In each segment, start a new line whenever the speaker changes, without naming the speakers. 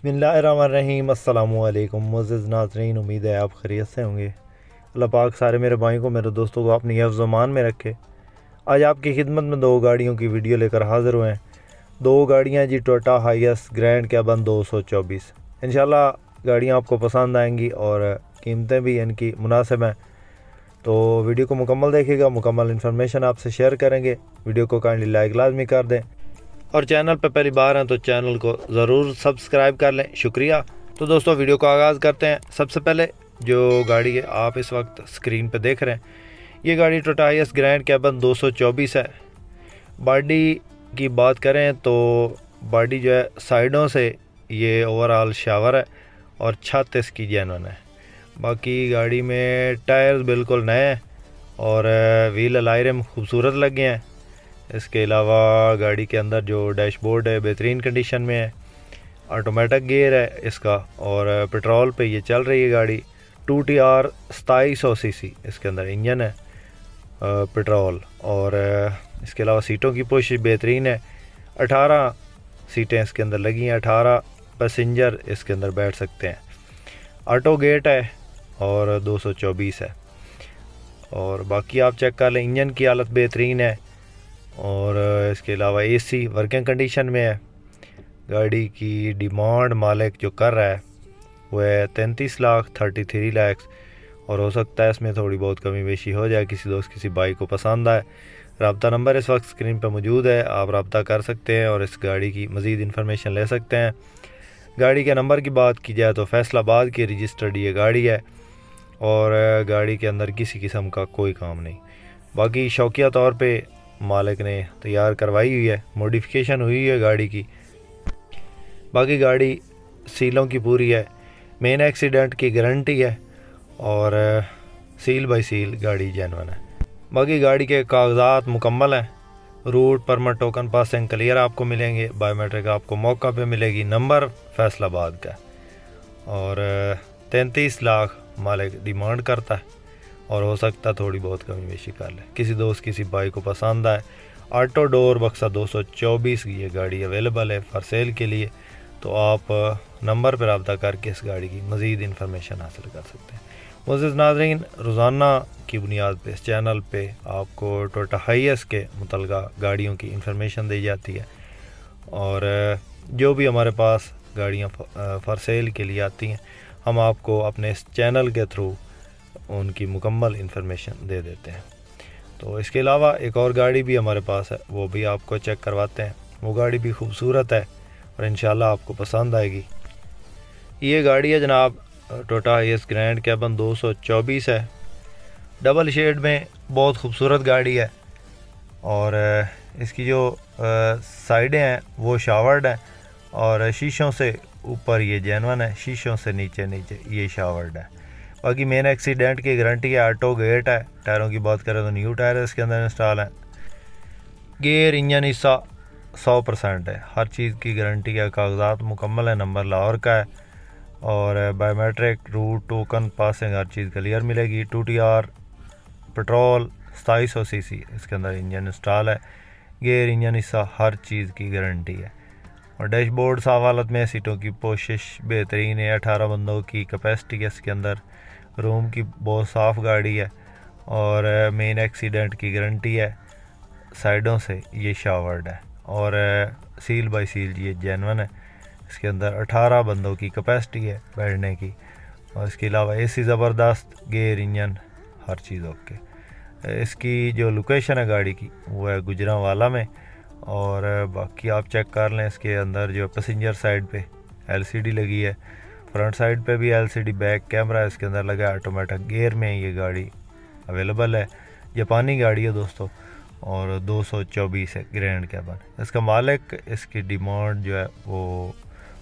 बिस्मिल्लाहिर्रहमानिर्रहीम। अस्सलामुअलैकुम मुअज़्ज़िज़ नाज़रीन, उम्मीद है आप खैरियत से होंगे। अल्लाह पाक सारे मेरे भाइयों को, मेरे दोस्तों को अपनी हिफ्ज़ मान में रखे। आज आपकी खिदमत में दो गाड़ियों की वीडियो लेकर हाज़िर हुए हैं। दो गाड़ियाँ जी, टोयोटा हाइएस ग्रैंड कैबन 224। इंशाल्लाह गाड़ियाँ आपको पसंद आएंगी और कीमतें भी इनकी मुनासिब हैं। तो वीडियो को मुकम्मल देखिएगा, मुकम्मल इन्फॉर्मेशन आपसे शेयर करेंगे। वीडियो को काइंडली लाइक लाजमी कर दें और चैनल पर पहली बार हैं तो चैनल को ज़रूर सब्सक्राइब कर लें। शुक्रिया। तो दोस्तों वीडियो को आगाज़ करते हैं। सबसे पहले जो गाड़ी है आप इस वक्त स्क्रीन पर देख रहे हैं, ये गाड़ी टोयोटा हाइएस ग्रैंड कैबन 224 है। बॉडी की बात करें तो बॉडी जो है साइडों से ये ओवरऑल शावर है और छत इसकी जेन्युइन है। बाकी गाड़ी में टायर बिल्कुल नए हैं और व्हील अलायरम खूबसूरत लगे हैं। इसके अलावा गाड़ी के अंदर जो डैशबोर्ड है बेहतरीन कंडीशन में है। ऑटोमेटिक गियर है इसका और पेट्रोल पे ये चल रही है गाड़ी। 2TR 2700 सीसी इसके अंदर इंजन है पेट्रोल। और इसके अलावा सीटों की पोजीशन बेहतरीन है। 18 सीटें इसके अंदर लगी हैं, 18 पैसेंजर इसके अंदर बैठ सकते हैं। ऑटो गेट है और 224 है। और बाकी आप चेक कर लें, इंजन की हालत बेहतरीन है और इसके अलावा एसी वर्किंग कंडीशन में है। गाड़ी की डिमांड मालिक जो कर रहा है वह है 33 लाख 33 लाख और हो सकता है इसमें थोड़ी बहुत कमी बेशी हो जाए। किसी दोस्त किसी भाई को पसंद आए, रब्ता नंबर इस वक्त स्क्रीन पर मौजूद है, आप रब्ता कर सकते हैं और इस गाड़ी की मज़ीद इन्फॉर्मेशन ले सकते हैं। गाड़ी के नंबर की बात की जाए तो फैसलाबाद की रजिस्टर्ड ये गाड़ी है और गाड़ी के अंदर किसी किस्म का कोई काम नहीं। बाकी शौकिया तौर पे मालिक ने तैयार करवाई हुई है, मॉडिफिकेशन हुई है गाड़ी की। बाकी गाड़ी सीलों की पूरी है, मेन एक्सीडेंट की गारंटी है और सील बाई सील गाड़ी जेन्युइन है। बाकी गाड़ी के कागजात मुकम्मल हैं। Route permit token passing clear आपको मिलेंगे। बायोमेट्रिक आपको मौका पे मिलेगी। नंबर फैसलाबाद का और 33 लाख मालिक डिमांड करता है और हो सकता थोड़ी बहुत कमी बेशी कर ले। किसी दोस्त किसी भाई को पसंद आए, ऑटो डोर बक्सा 224 की ये गाड़ी अवेलेबल है फॉर सेल के लिए। तो आप नंबर पर रब्ता करके इस गाड़ी की मज़ीद इन्फॉर्मेशन हासिल कर सकते हैं। मुअज़्ज़िज़ नाज़रीन, रोज़ाना की बुनियाद पे इस चैनल पे आपको टोयोटा हाइएस के मुतल्लिक़ा गाड़ियों की इन्फॉर्मेशन दी जाती है और जो भी हमारे पास गाड़ियाँ फॉर सेल के लिए आती हैं हम आपको अपने इस चैनल के थ्रू उनकी मुकम्मल इन्फॉर्मेशन दे देते हैं। तो इसके अलावा एक और गाड़ी भी हमारे पास है, वो भी आपको चेक करवाते हैं। वो गाड़ी भी खूबसूरत है और इंशाल्लाह आपको पसंद आएगी। ये गाड़ी है जनाब टोयोटा हाइएस ग्रैंड कैबन 224 है। डबल शेड में बहुत खूबसूरत गाड़ी है और इसकी जो साइडें हैं वो शावर्ड हैं और शीशों से ऊपर ये जेन्युइन है, शीशों से नीचे ये शावर्ड है। बाकी मेन एक्सीडेंट की गारंटी है। ऑटो गेट है। टायरों की बात करें तो न्यू टायर इसके अंदर इंस्टॉल है। गेयर इंजन हिस्सा 100% है। हर चीज़ की गारंटी है। कागजात मुकम्मल है। नंबर लाहौर का है और बायोमेट्रिक रूट टोकन पासिंग हर चीज़ क्लियर मिलेगी। 2TR पेट्रोल 2700 सीसी इसके अंदर इंजन इंस्टॉल है। गेयर इंजन हिस्सा हर चीज़ की गारंटी है और डैशबोर्ड साफ हालत में। सीटों की पोशिश बेहतरीन है। 18 बंदों की कैपेसिटी है इसके अंदर। रूम की बहुत साफ़ गाड़ी है और मेन एक्सीडेंट की गारंटी है। साइडों से ये शावर्ड है और सील बाई सील ये जेन्युइन है। इसके अंदर 18 बंदों की कैपेसिटी है बैठने की और इसके अलावा एसी ज़बरदस्त, गेयर इंजन हर चीज़ ओके। इसकी जो लोकेशन है गाड़ी की वो है गुजरांवाला में और बाकी आप चेक कर लें। इसके अंदर जो पैसेंजर साइड पे LCD लगी है, फ्रंट साइड पे भी LCD, बैक कैमरा इसके अंदर लगा है। ऑटोमेटिक गियर में ये गाड़ी अवेलेबल है। जापानी गाड़ी है दोस्तों और 224 है ग्रैंड कैबन। इसका मालिक इसकी डिमांड जो है वो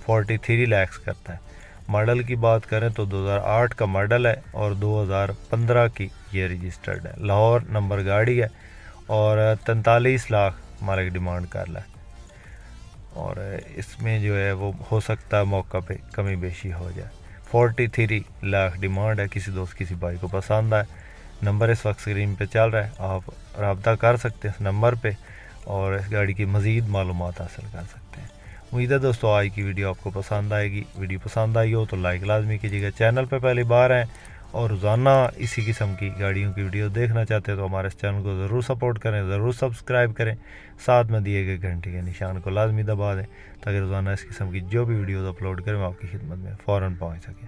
43 लाख करता है। मॉडल की बात करें तो 2008 का मॉडल है और 2015 की ये रजिस्टर्ड है। लाहौर नंबर गाड़ी है और 43 लाख मालिक डिमांड कर रहा है और इसमें जो है वो हो सकता है मौका पे कमी बेशी हो जाए। 43 लाख डिमांड है। किसी दोस्त किसी भाई को पसंद आए, नंबर इस वक्त स्क्रीन पे चल रहा है, आप रब्ता कर सकते हैं इस नंबर पे और इस गाड़ी की मज़ीद मालूमात हासिल कर सकते हैं। उम्मीद है दोस्तों आज की वीडियो आपको पसंद आएगी। वीडियो पसंद आई हो तो लाइक लाजमी कीजिएगा। चैनल पर पहली बार हैं और रोज़ाना इसी किस्म की गाड़ियों की वीडियो देखना चाहते हैं तो हमारे इस चैनल को ज़रूर सपोर्ट करें, ज़रूर सब्सक्राइब करें, साथ में दिए गए घंटे के निशान को लाजमी दबा दें ताकि रोज़ाना इस किस्म की जो भी वीडियोज़ अपलोड करें वो आपकी खिदमत में फ़ौरन पहुँच सके।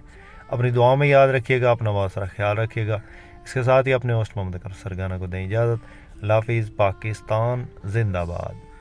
अपनी दुआ में याद रखिएगा, अपना बहुत सारा ख्याल रखिएगा। इसके साथ ही अपने होस्ट मोहम्मद सरगाना को दें इजाज़त। अल्लाह हाफ़िज़। पाकिस्तान जिंदाबाद।